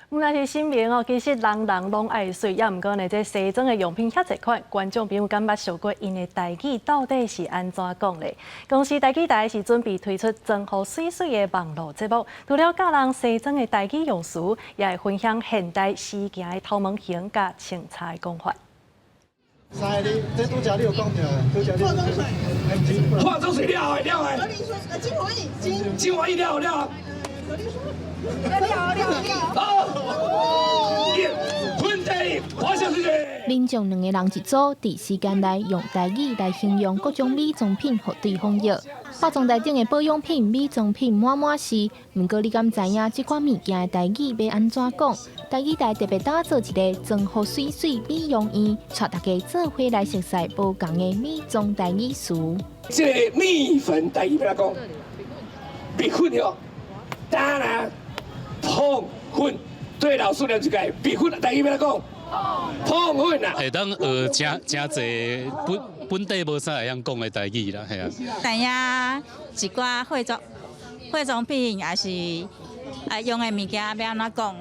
那是新名哦，其实人人拢爱水，也毋过呢，这西装的用品遐侪款，观众朋友敢捌想过因的台语到底是安怎讲嘞？公司台语台是准备推出装好水水的网络节目，除了教人西装的台语用词，也会分享现代时行的头毛型甲清茶的讲法。三个这拄则你有讲着，拄则你化妆水了的，精华液了。了。民众两个人一组，伫时间内用台语来形容各种美妆品，互对方药。化妆台顶的保养品、美妆品满满是。毋过你敢知影这款物件的台语要安怎讲？台语台特别打造一个装好水水美容院，带大家做伙来熟悉不同的美妆台语词。这个蜜粉台语要讲，蜜粉哟，当然碰粉。对老师念一个蜜粉台语要讲。碰粉啊！会当学真济本地无啥会晓讲的台语啦，系啊。但呀，一寡化妆品也是用的物件要安怎讲？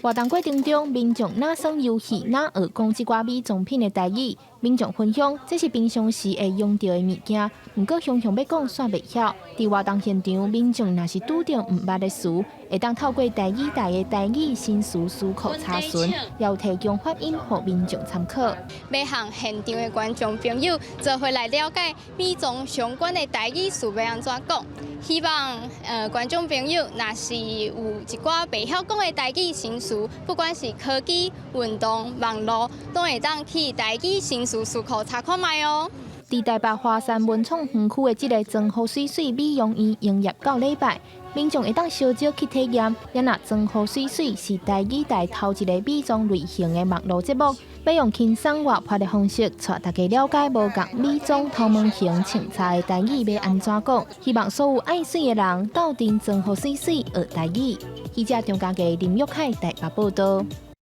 活动过程中，民众哪耍游戏，哪学讲这寡美妆品的台语。民众分享，这是平常时会用到的物件，不过常常要讲煞袂晓。伫活动现场，民众若是拄到毋捌的词，会当透过台语台的台语新词思考查询，也有提供发音予民众参考。要向现场的观众朋友做伙来了解美妆相关的台语词要安怎讲。希望观众朋友若是有一寡袂晓讲的台语新词，不管是科技、运动、网络，都会当去台语新词思考查看卖哦。伫台北华山文创园区的这个装好水水美容院营业9礼拜，民众会当小招去体验。也若装好水水是台语台头一个美妆类型的网络节目，要用轻松活泼的方式，带大家了解无同美妆头毛型清茶的台语要安怎讲。希望所有爱水的人斗阵装好水水学台语。记者张家佳林玉凯台北报道。